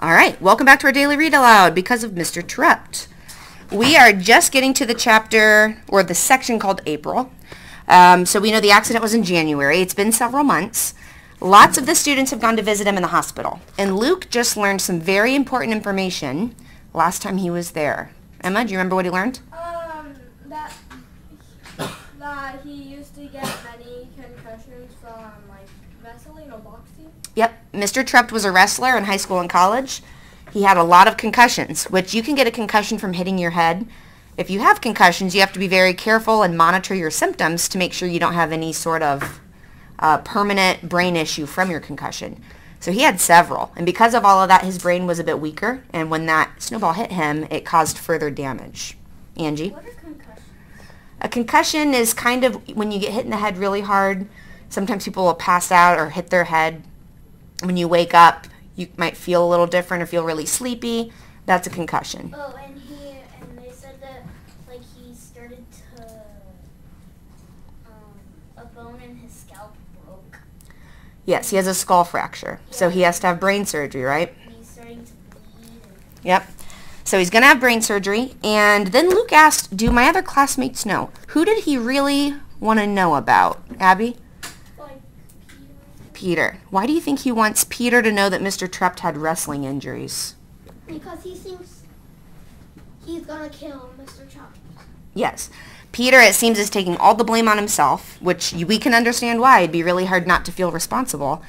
All right, welcome back to our daily read aloud because of Mr. Terupt. We are just getting to the chapter or the section called April. So we know the accident was in January. It's been several months. Lots of the students have gone to visit him in the hospital. And Luke just learned some very important information last time he was there. Emma, do you remember what he learned? That he used to get many concussions from wrestling or boxing. Yep, Mr. Terupt was a wrestler in high school and college. He had a lot of concussions, which you can get a concussion from hitting your head. If you have concussions, you have to be very careful and monitor your symptoms to make sure you don't have any sort of permanent brain issue from your concussion. So he had several, and because of all of that, his brain was a bit weaker, and when that snowball hit him, it caused further damage. Angie? What are concussions? A concussion is kind of when you get hit in the head really hard. Sometimes people will pass out or hit their head. When you wake up, you might feel a little different or feel really sleepy. That's a concussion. Oh, and they said that he started to a bone in his scalp broke. Yes, he has a skull fracture, so he has to have brain surgery, right? He's starting to bleed. Yep. So he's going to have brain surgery. And then Luke asked, do my other classmates know? Who did he really want to know about? Abby? Peter. Why do you think he wants Peter to know that Mr. Terupt had wrestling injuries? Because he thinks he's going to kill Mr. Terupt. Yes. Peter, it seems, is taking all the blame on himself, which we can understand why. It'd be really hard not to feel responsible.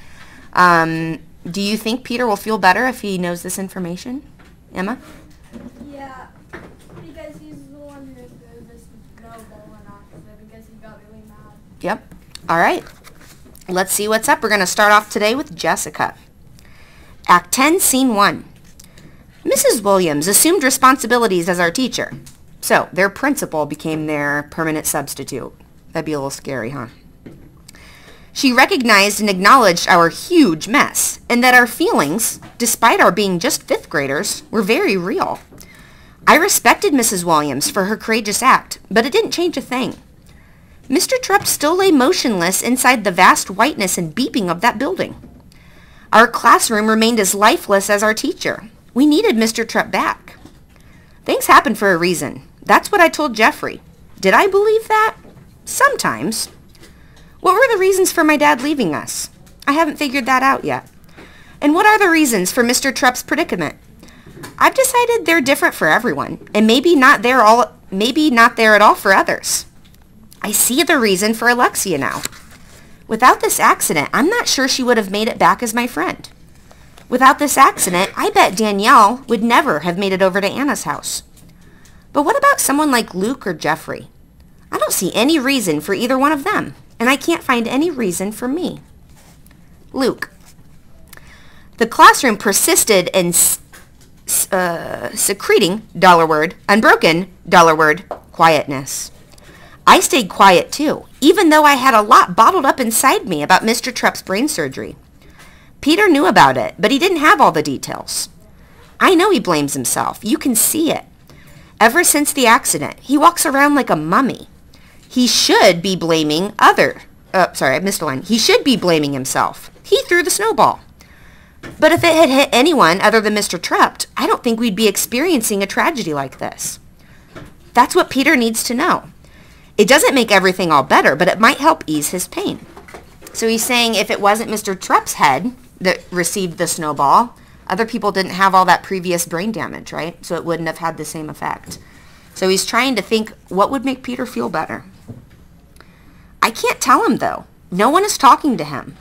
Do you think Peter will feel better if he knows this information? Emma? Yeah, because he's the one who threw this snowball on accident because he got really mad. Yep. All right. Let's see what's up. We're going to start off today with Jessica. Act 10, Scene 1. Mrs. Williams assumed responsibilities as our teacher. So, their principal became their permanent substitute. That'd be a little scary, huh? She recognized and acknowledged our huge mess, and that our feelings, despite our being just 5th graders, were very real. I respected Mrs. Williams for her courageous act, but it didn't change a thing. Mr. Terupt still lay motionless inside the vast whiteness and beeping of that building. Our classroom remained as lifeless as our teacher. We needed Mr. Terupt back. Things happen for a reason. That's what I told Jeffrey. Did I believe that? Sometimes. What were the reasons for my dad leaving us? I haven't figured that out yet. And what are the reasons for Mr. Terupt's predicament? I've decided they're different for everyone, and maybe not there at all for others. I see the reason for Alexia now. Without this accident, I'm not sure she would have made it back as my friend. Without this accident, I bet Danielle would never have made it over to Anna's house. But what about someone like Luke or Jeffrey? I don't see any reason for either one of them, and I can't find any reason for me. Luke. The classroom persisted in secreting, unbroken, quietness. I stayed quiet too, even though I had a lot bottled up inside me about Mr. Terupt's brain surgery. Peter knew about it, but he didn't have all the details. I know he blames himself. You can see it. Ever since the accident, he walks around like a mummy. He should be blaming I missed a line. He should be blaming himself. He threw the snowball. But if it had hit anyone other than Mr. Terupt, I don't think we'd be experiencing a tragedy like this. That's what Peter needs to know. It doesn't make everything all better, but it might help ease his pain. So he's saying if it wasn't Mr. Terupt's head that received the snowball, other people didn't have all that previous brain damage, right? So it wouldn't have had the same effect. So he's trying to think what would make Peter feel better. I can't tell him, though. No one is talking to him.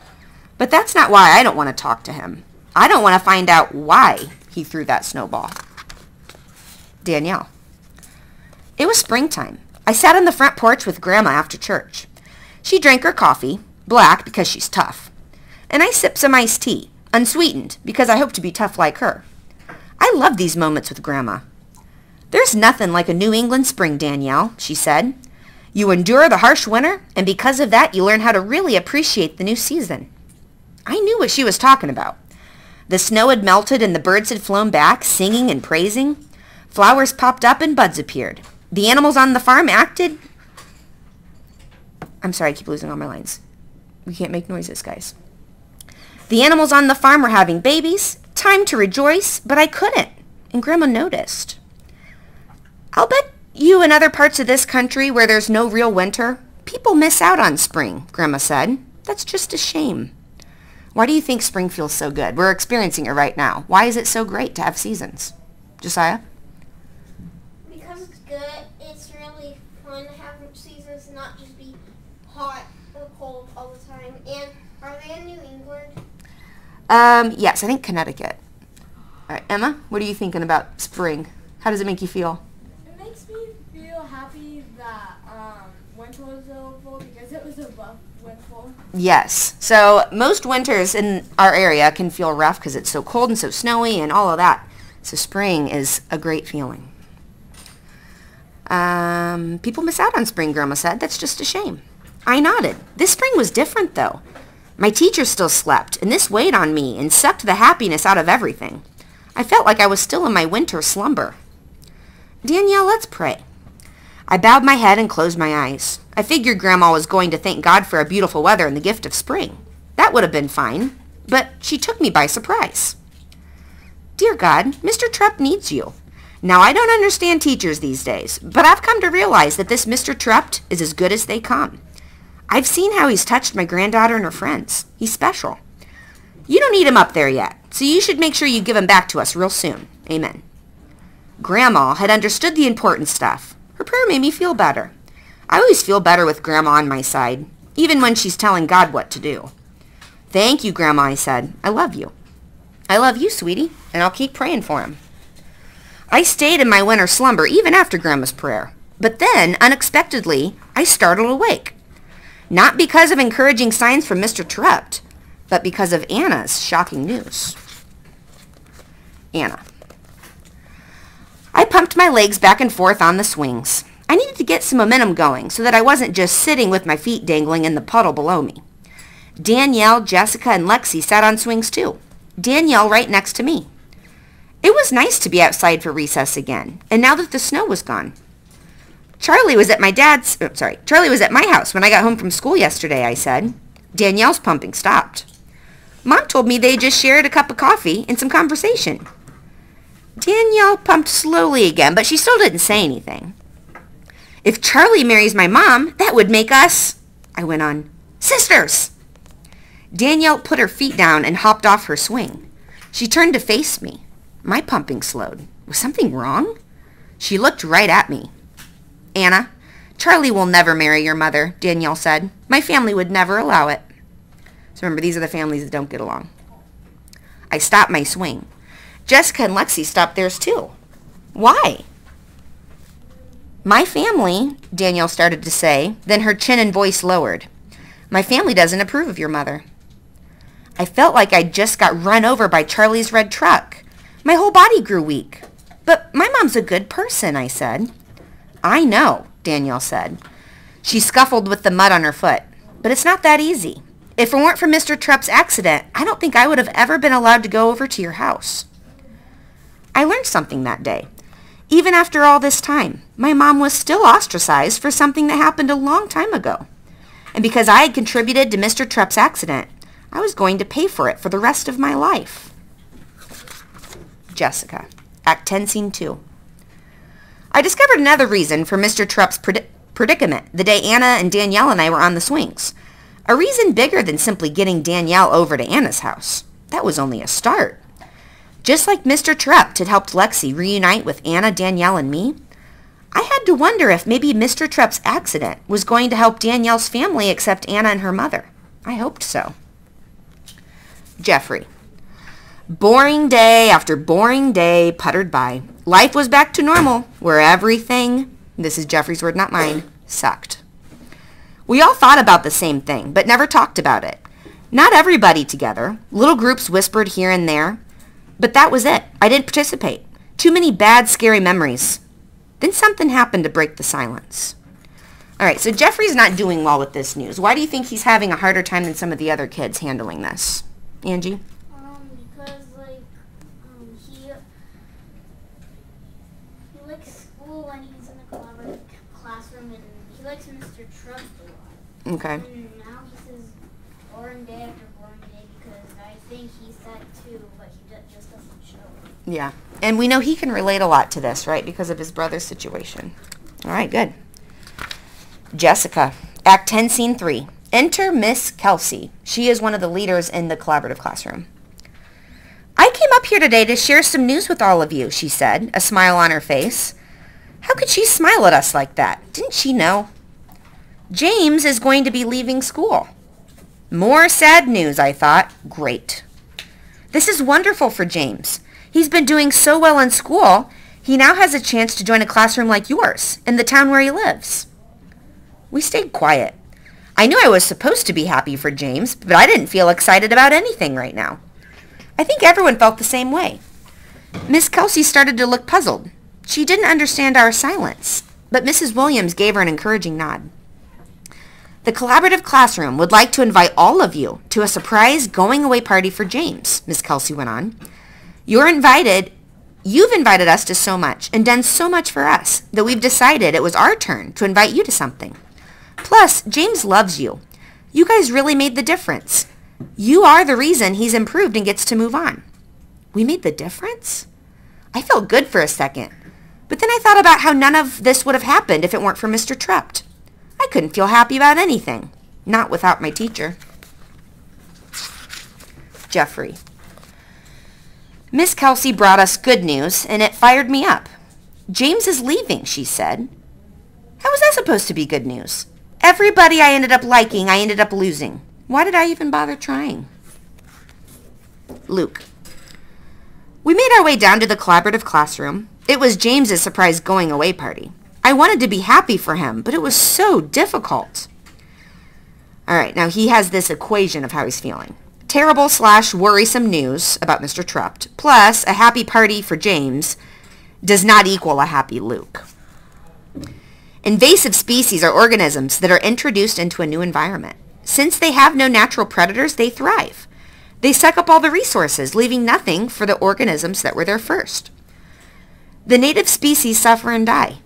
But that's not why I don't want to talk to him. I don't want to find out why he threw that snowball. Danielle. It was springtime. I sat on the front porch with Grandma after church. She drank her coffee, black because she's tough. And I sipped some iced tea, unsweetened because I hope to be tough like her. I love these moments with Grandma. There's nothing like a New England spring, Danielle, she said. You endure the harsh winter, and because of that, you learn how to really appreciate the new season. I knew what she was talking about. The snow had melted and the birds had flown back, singing and praising. Flowers popped up and buds appeared. The animals on the farm acted... I'm sorry, I keep losing all my lines. We can't make noises, guys. The animals on the farm were having babies, time to rejoice, but I couldn't, and Grandma noticed. I'll bet you in other parts of this country where there's no real winter, people miss out on spring, Grandma said. That's just a shame. Why do you think spring feels so good? We're experiencing it right now. Why is it so great to have seasons? Josiah? Because it's good. It's really fun to have seasons, not just be hot or cold all the time. And are they in New England? Yes, I think Connecticut. All right, Emma, what are you thinking about spring? How does it make you feel? It makes me feel happy that winter was over because it was above windfall. Yes. So most winters in our area can feel rough because it's so cold and so snowy and all of that. So spring is a great feeling. People miss out on spring, Grandma said. That's just a shame. I nodded. This spring was different, though. My teacher still slept, and this weighed on me and sucked the happiness out of everything. I felt like I was still in my winter slumber. Danielle, let's pray. I bowed my head and closed my eyes. I figured Grandma was going to thank God for a beautiful weather and the gift of spring. That would have been fine, but she took me by surprise. Dear God, Mr. Terupt needs you. Now, I don't understand teachers these days, but I've come to realize that this Mr. Terupt is as good as they come. I've seen how he's touched my granddaughter and her friends. He's special. You don't need him up there yet, so you should make sure you give him back to us real soon. Amen. Grandma had understood the important stuff. Her prayer made me feel better. I always feel better with Grandma on my side, even when she's telling God what to do. Thank you, Grandma, I said. I love you. I love you, sweetie, and I'll keep praying for him. I stayed in my winter slumber even after Grandma's prayer. But then, unexpectedly, I startled awake. Not because of encouraging signs from Mr. Terupt, but because of Anna's shocking news. Anna. I pumped my legs back and forth on the swings. I needed to get some momentum going so that I wasn't just sitting with my feet dangling in the puddle below me. Danielle, Jessica, and Lexi sat on swings too. Danielle right next to me. It was nice to be outside for recess again, and now that the snow was gone. Charlie was at my house when I got home from school yesterday, I said. Danielle's pumping stopped. Mom told me they just shared a cup of coffee and some conversation. Danielle pumped slowly again, but she still didn't say anything. If Charlie marries my mom, that would make us, I went on, sisters. Danielle put her feet down and hopped off her swing. She turned to face me. My pumping slowed. Was something wrong? She looked right at me. Anna, Charlie will never marry your mother, Danielle said. My family would never allow it. So remember, these are the families that don't get along. I stopped my swing. Jessica and Lexi stopped theirs too. Why? My family, Danielle started to say, then her chin and voice lowered. My family doesn't approve of your mother. I felt like I'd just got run over by Charlie's red truck. My whole body grew weak. But my mom's a good person, I said. I know, Danielle said. She scuffled with the mud on her foot. But it's not that easy. If it weren't for Mr. Terupt's accident, I don't think I would have ever been allowed to go over to your house. I learned something that day. Even after all this time, my mom was still ostracized for something that happened a long time ago. And because I had contributed to Mr. Terupt's accident, I was going to pay for it for the rest of my life. Jessica, Act 10, Scene 2. I discovered another reason for Mr. Terupt's predicament the day Anna and Danielle and I were on the swings. A reason bigger than simply getting Danielle over to Anna's house. That was only a start. Just like Mr. Terupt had helped Lexi reunite with Anna, Danielle, and me, I had to wonder if maybe Mr. Terupt's accident was going to help Danielle's family accept Anna and her mother. I hoped so. Jeffrey. Boring day after boring day puttered by. Life was back to normal, where everything, this is Jeffrey's word, not mine, sucked. We all thought about the same thing, but never talked about it. Not everybody together. Little groups whispered here and there. But that was it. I didn't participate. Too many bad, scary memories. Then something happened to break the silence. All right, so Jeffrey's not doing well with this news. Why do you think he's having a harder time than some of the other kids handling this? Angie? Because, he likes school when he's in the collaborative classroom, and he likes Mr. Terupt a lot. Okay. And now he says boring day after boring day because I think he's sad too, but he just doesn't show it. Yeah. And we know he can relate a lot to this, right? Because of his brother's situation. All right, good. Jessica, Act 10, Scene 3. Enter Miss Kelsey. She is one of the leaders in the collaborative classroom. I came up here today to share some news with all of you, she said, a smile on her face. How could she smile at us like that? Didn't she know? James is going to be leaving school. More sad news, I thought. Great. This is wonderful for James. He's been doing so well in school, he now has a chance to join a classroom like yours in the town where he lives. We stayed quiet. I knew I was supposed to be happy for James, but I didn't feel excited about anything right now. I think everyone felt the same way. Miss Kelsey started to look puzzled. She didn't understand our silence, but Mrs. Williams gave her an encouraging nod. The collaborative classroom would like to invite all of you to a surprise going-away party for James, Miss Kelsey went on. You've invited us to so much and done so much for us that we've decided it was our turn to invite you to something. Plus, James loves you. You guys really made the difference. You are the reason he's improved and gets to move on. We made the difference? I felt good for a second, but then I thought about how none of this would have happened if it weren't for Mr. Terupt. I couldn't feel happy about anything, not without my teacher. Jeffrey. Miss Kelsey brought us good news, and it fired me up. James is leaving, she said. How was that supposed to be good news? Everybody I ended up liking, I ended up losing. Why did I even bother trying? Luke. We made our way down to the collaborative classroom. It was James's surprise going-away party. I wanted to be happy for him, but it was so difficult. All right, now he has this equation of how he's feeling. Terrible/worrisome news about Mr. Terupt, plus a happy party for James, does not equal a happy Luke. Invasive species are organisms that are introduced into a new environment. Since they have no natural predators, they thrive. They suck up all the resources, leaving nothing for the organisms that were there first. The native species suffer and die.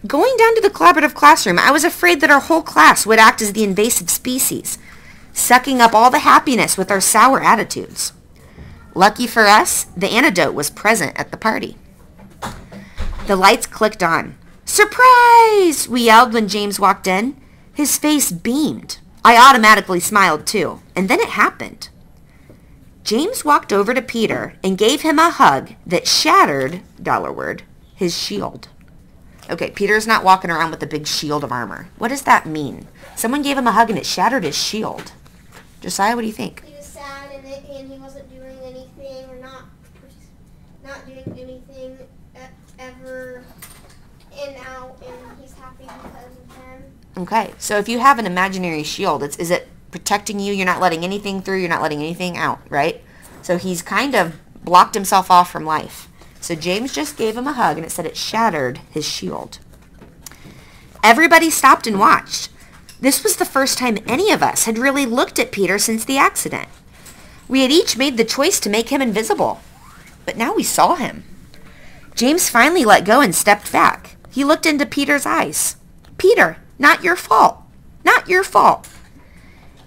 Going down to the collaborative classroom, I was afraid that our whole class would act as the invasive species, sucking up all the happiness with our sour attitudes. Lucky for us, the antidote was present at the party. The lights clicked on. Surprise! We yelled when James walked in. His face beamed. I automatically smiled too, and then it happened. James walked over to Peter and gave him a hug that shattered, $word, his shield. Okay, Peter's not walking around with a big shield of armor. What does that mean? Someone gave him a hug and it shattered his shield. Josiah, what do you think? He was sad and he wasn't doing anything or not doing anything ever, and now he's happy because of them. Okay, so if you have an imaginary shield, is it protecting you? You're not letting anything through, you're not letting anything out, right? So he's kind of blocked himself off from life. So James just gave him a hug and it said it shattered his shield. Everybody stopped and watched. This was the first time any of us had really looked at Peter since the accident. We had each made the choice to make him invisible, but now we saw him. James finally let go and stepped back. He looked into Peter's eyes. Peter, not your fault. Not your fault.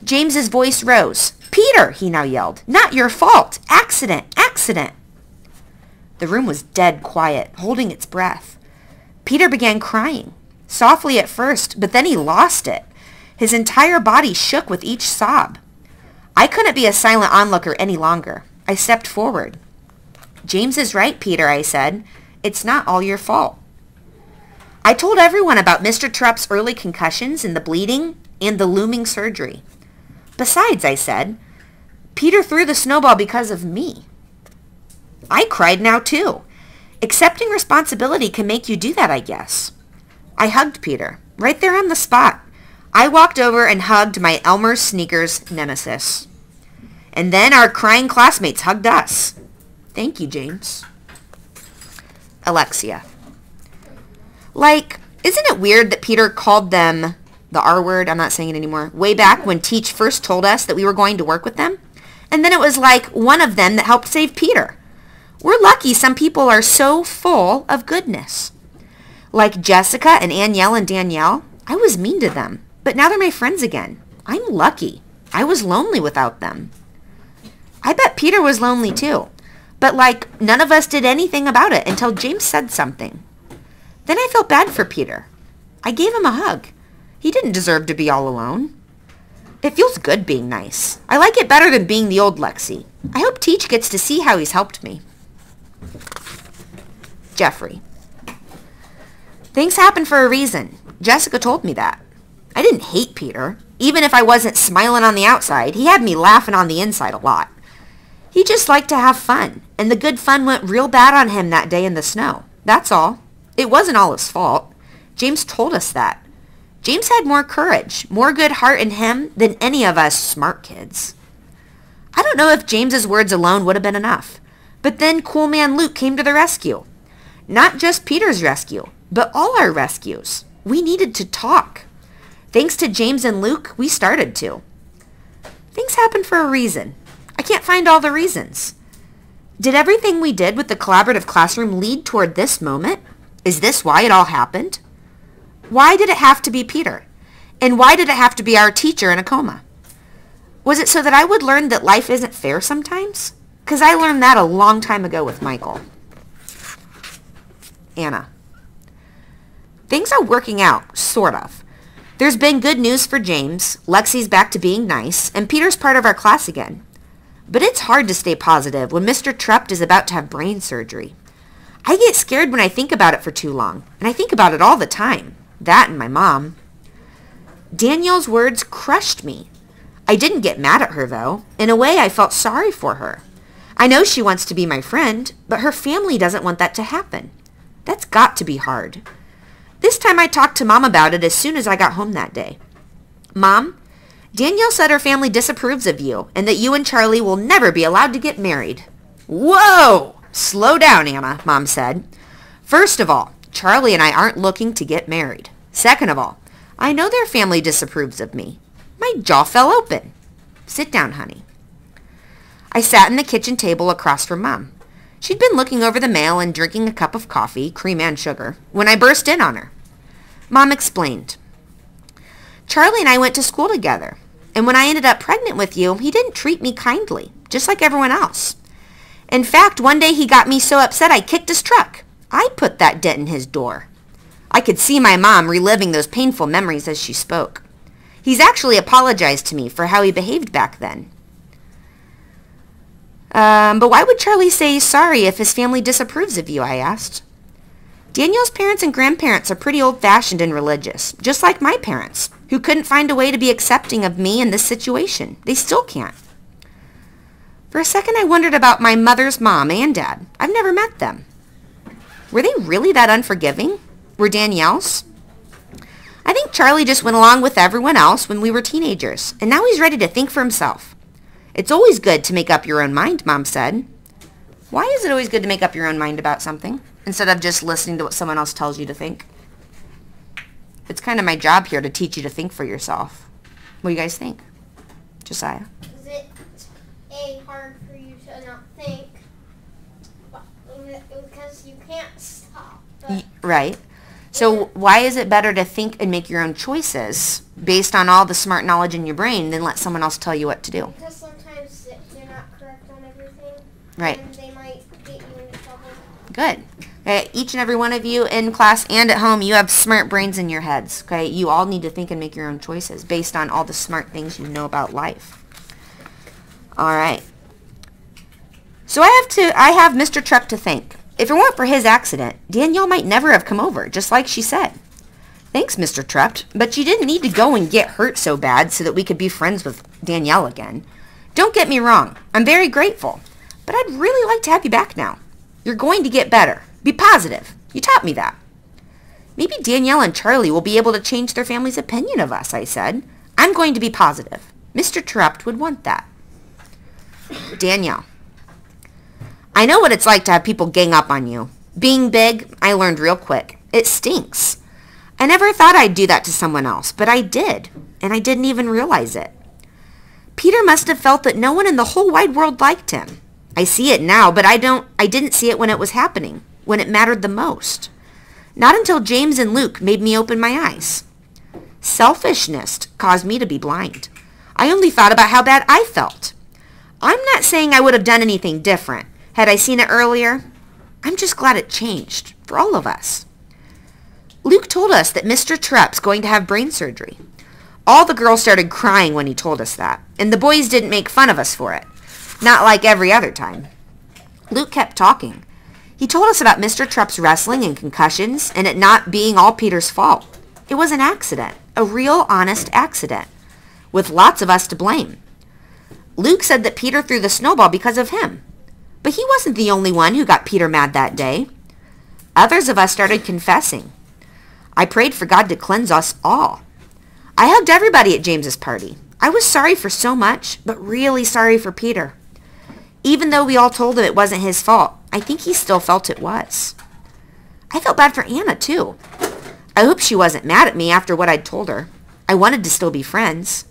James's voice rose. Peter, he now yelled, not your fault. Accident, accident. The room was dead quiet, holding its breath. Peter began crying, softly at first, but then he lost it. His entire body shook with each sob. I couldn't be a silent onlooker any longer. I stepped forward. James is right, Peter, I said. It's not all your fault. I told everyone about Mr. Terupt's early concussions and the bleeding and the looming surgery. Besides, I said, Peter threw the snowball because of me. I cried now too. Accepting responsibility can make you do that, I guess. I hugged Peter, right there on the spot. I walked over and hugged my Elmer's Sneakers nemesis. And then our crying classmates hugged us. Thank you, James. Alexia. Like, isn't it weird that Peter called them the R word? I'm not saying it anymore. Way back when Teach first told us that we were going to work with them. And then it was like one of them that helped save Peter. We're lucky some people are so full of goodness. Like Jessica and Anielle and Danielle, I was mean to them, but now they're my friends again. I'm lucky. I was lonely without them. I bet Peter was lonely too. But none of us did anything about it until James said something. Then I felt bad for Peter. I gave him a hug. He didn't deserve to be all alone. It feels good being nice. I like it better than being the old Lexi. I hope Teach gets to see how he's helped me. Jeffrey. Things happen for a reason. Jessica told me that. I didn't hate Peter. Even if I wasn't smiling on the outside, he had me laughing on the inside a lot. He just liked to have fun, and the good fun went real bad on him that day in the snow. That's all. It wasn't all his fault. James told us that. James had more courage, more good heart in him than any of us smart kids. I don't know if James's words alone would have been enough, but then Cool Man Luke came to the rescue. Not just Peter's rescue, but all our rescues. We needed to talk. Thanks to James and Luke, we started to. Things happen for a reason. I can't find all the reasons. Did everything we did with the collaborative classroom lead toward this moment? Is this why it all happened? Why did it have to be Peter? And why did it have to be our teacher in a coma? Was it so that I would learn that life isn't fair sometimes? Because I learned that a long time ago with Michael. Anna. Things are working out, sort of. There's been good news for James, Lexi's back to being nice, and Peter's part of our class again. But it's hard to stay positive when Mr. Terupt is about to have brain surgery. I get scared when I think about it for too long, and I think about it all the time. That and my mom. Danielle's words crushed me. I didn't get mad at her, though. In a way, I felt sorry for her. I know she wants to be my friend, but her family doesn't want that to happen. That's got to be hard. This time I talked to Mom about it as soon as I got home that day. Mom, Danielle said her family disapproves of you and that you and Charlie will never be allowed to get married. Whoa! Slow down, Anna, Mom said. First of all, Charlie and I aren't looking to get married. Second of all, I know their family disapproves of me. My jaw fell open. Sit down, honey. I sat in the kitchen table across from Mom. She'd been looking over the mail and drinking a cup of coffee, cream and sugar, when I burst in on her. Mom explained. Charlie and I went to school together, and when I ended up pregnant with you, he didn't treat me kindly, just like everyone else. In fact, one day he got me so upset I kicked his truck. I put that dent in his door. I could see my mom reliving those painful memories as she spoke. He's actually apologized to me for how he behaved back then. But why would Charlie say sorry if his family disapproves of you, I asked. Danielle's parents and grandparents are pretty old-fashioned and religious, just like my parents, who couldn't find a way to be accepting of me in this situation. They still can't. For a second, I wondered about my mother's mom and dad. I've never met them. Were they really that unforgiving? Were Danielle's? I think Charlie just went along with everyone else when we were teenagers, and now he's ready to think for himself. It's always good to make up your own mind, Mom said. Why is it always good to make up your own mind about something, instead of just listening to what someone else tells you to think? It's kind of my job here to teach you to think for yourself. What do you guys think? Josiah? Is it hard for you to not think? Because you can't stop. Right. So why is it better to think and make your own choices based on all the smart knowledge in your brain than let someone else tell you what to do? Because sometimes you're not correct on everything. Right. And they might get you into trouble. Good. Okay, each and every one of you in class and at home, you have smart brains in your heads. Okay, you all need to think and make your own choices based on all the smart things you know about life. All right. So I have Mr. Terupt to thank. If it weren't for his accident, Danielle might never have come over, just like she said. Thanks, Mr. Terupt, but you didn't need to go and get hurt so bad so that we could be friends with Danielle again. Don't get me wrong, I'm very grateful, but I'd really like to have you back now. You're going to get better. Be positive. You taught me that. Maybe Danielle and Charlie will be able to change their family's opinion of us, I said. I'm going to be positive. Mr. Terupt would want that. Danielle. I know what it's like to have people gang up on you. Being big, I learned real quick. It stinks. I never thought I'd do that to someone else, but I did, and I didn't even realize it. Peter must have felt that no one in the whole wide world liked him. I see it now, but I didn't see it when it was happening, when it mattered the most. Not until James and Luke made me open my eyes. Selfishness caused me to be blind. I only thought about how bad I felt. I'm not saying I would have done anything different had I seen it earlier. I'm just glad it changed for all of us. Luke told us that Mr. Terupt's going to have brain surgery. All the girls started crying when he told us that, and the boys didn't make fun of us for it. Not like every other time. Luke kept talking. He told us about Mr. Terupt's wrestling and concussions, and it not being all Peter's fault. It was an accident, a real honest accident, with lots of us to blame. Luke said that Peter threw the snowball because of him. But he wasn't the only one who got Peter mad that day. Others of us started confessing. I prayed for God to cleanse us all. I hugged everybody at James's party. I was sorry for so much, but really sorry for Peter. Even though we all told him it wasn't his fault, I think he still felt it was. I felt bad for Anna, too. I hope she wasn't mad at me after what I'd told her. I wanted to still be friends.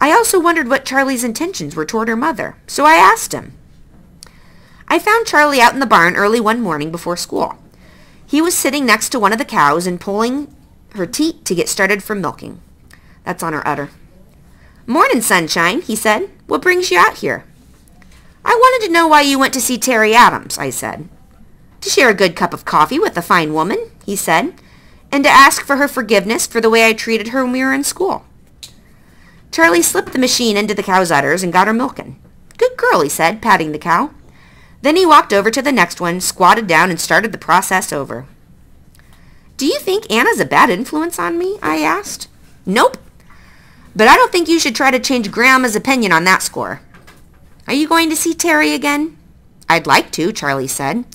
I also wondered what Charlie's intentions were toward her mother, so I asked him. I found Charlie out in the barn early one morning before school. He was sitting next to one of the cows and pulling her teat to get started for milking. That's on her udder. "Morning, Sunshine," he said. "What brings you out here?" "I wanted to know why you went to see Terry Adams," I said. "To share a good cup of coffee with a fine woman," he said, "and to ask for her forgiveness for the way I treated her when we were in school." Charlie slipped the machine into the cow's udders and got her milking. "Good girl," he said, patting the cow. Then he walked over to the next one, squatted down, and started the process over. "Do you think Anna's a bad influence on me?" I asked. "Nope. But I don't think you should try to change Grandma's opinion on that score." "Are you going to see Terry again?" "I'd like to," Charlie said.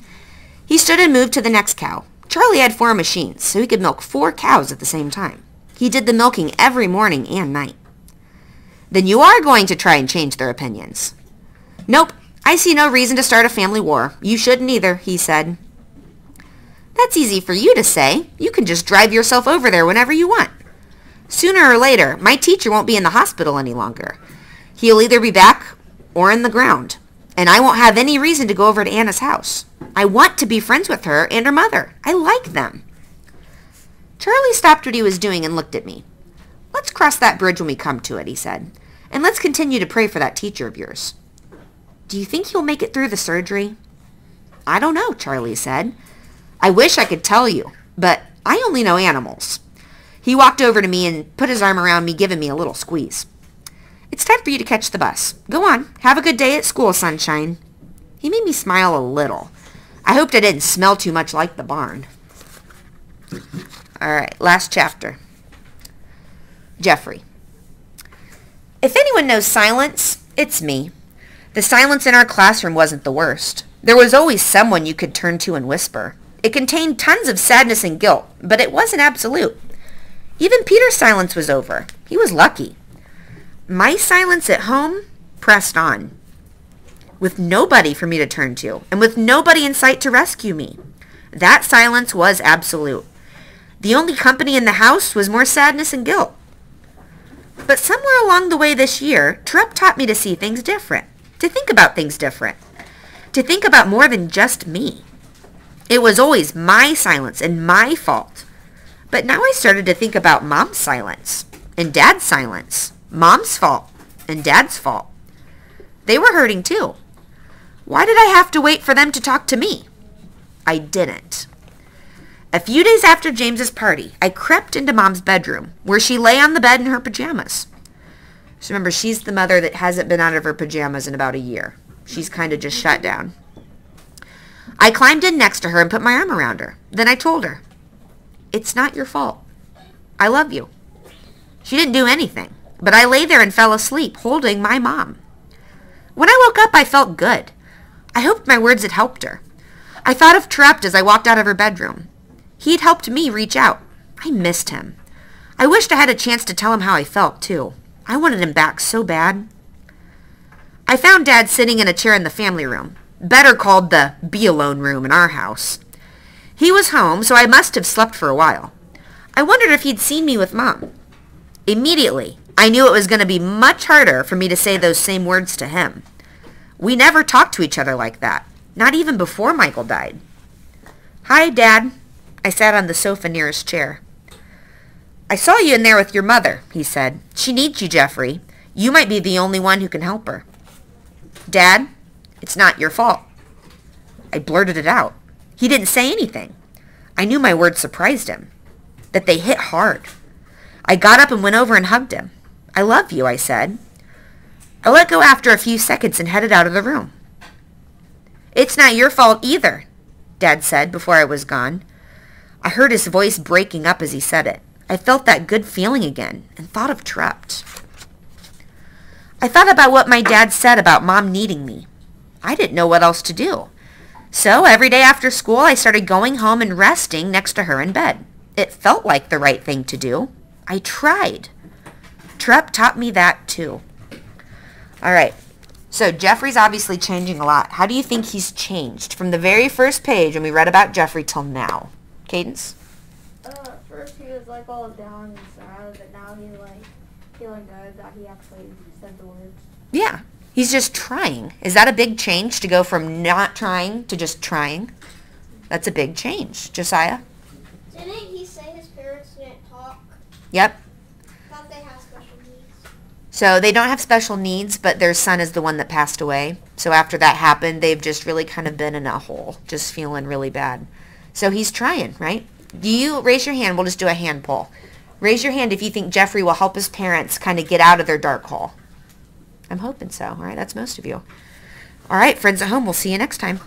He stood and moved to the next cow. Charlie had 4 machines, so he could milk 4 cows at the same time. He did the milking every morning and night. "Then you are going to try and change their opinions." "Nope. I see no reason to start a family war. You shouldn't either," he said. "That's easy for you to say. You can just drive yourself over there whenever you want. Sooner or later, my teacher won't be in the hospital any longer. He'll either be back or in the ground, and I won't have any reason to go over to Anna's house. I want to be friends with her and her mother. I like them." Charlie stopped what he was doing and looked at me. "Let's cross that bridge when we come to it," he said, "and let's continue to pray for that teacher of yours." "Do you think he'll make it through the surgery?" "I don't know," Charlie said. "I wish I could tell you, but I only know animals." He walked over to me and put his arm around me, giving me a little squeeze. "It's time for you to catch the bus. Go on. Have a good day at school, Sunshine." He made me smile a little. I hoped I didn't smell too much like the barn. All right, last chapter. Jeffrey. If anyone knows silence, it's me. The silence in our classroom wasn't the worst. There was always someone you could turn to and whisper. It contained tons of sadness and guilt, but it wasn't absolute. Even Peter's silence was over. He was lucky. My silence at home pressed on, with nobody for me to turn to, and with nobody in sight to rescue me. That silence was absolute. The only company in the house was more sadness and guilt. But somewhere along the way this year, Terupt taught me to see things different, to think about things different, to think about more than just me. It was always my silence and my fault. But now I started to think about Mom's silence and Dad's silence, Mom's fault and Dad's fault. They were hurting too. Why did I have to wait for them to talk to me? I didn't. A few days after James's party, I crept into Mom's bedroom, where she lay on the bed in her pajamas. So remember, she's the mother that hasn't been out of her pajamas in about a year. She's kind of just shut down. I climbed in next to her and put my arm around her. Then I told her, "It's not your fault. I love you." She didn't do anything, but I lay there and fell asleep, holding my mom. When I woke up, I felt good. I hoped my words had helped her. I thought of Terupt as I walked out of her bedroom. He'd helped me reach out. I missed him. I wished I had a chance to tell him how I felt, too. I wanted him back so bad. I found Dad sitting in a chair in the family room, better called the be-alone room in our house. He was home, so I must have slept for a while. I wondered if he'd seen me with Mom. Immediately, I knew it was going to be much harder for me to say those same words to him. We never talked to each other like that, not even before Michael died. "Hi, Dad." I sat on the sofa near his chair. "I saw you in there with your mother," he said. "She needs you, Jeffrey. You might be the only one who can help her. Dad, it's not your fault. I blurted it out. He didn't say anything. I knew my words surprised him, that they hit hard. I got up and went over and hugged him. I love you, I said. I let go after a few seconds and headed out of the room. It's not your fault either, Dad said before I was gone. I heard his voice breaking up as he said it. I felt that good feeling again and thought of Terupt. I thought about what my dad said about Mom needing me. I didn't know what else to do. So every day after school, I started going home and resting next to her in bed. It felt like the right thing to do. I tried. Terupt taught me that too. All right. So Jeffrey's obviously changing a lot. How do you think he's changed from the very first page when we read about Jeffrey till now? Cadence? First he was like all down and sad, but now he's like feeling good that he actually said the words. Yeah. He's just trying. Is that a big change to go from not trying to just trying? That's a big change. Josiah? Didn't he say his parents didn't talk? Yep. I thought they have special needs. So they don't have special needs, but their son is the one that passed away. So after that happened, they've just really kind of been in a hole, just feeling really bad. So he's trying, right? Do you raise your hand? We'll just do a hand poll. Raise your hand if you think Jeffrey will help his parents kind of get out of their dark hole. I'm hoping so. All right, that's most of you. All right, friends at home, we'll see you next time.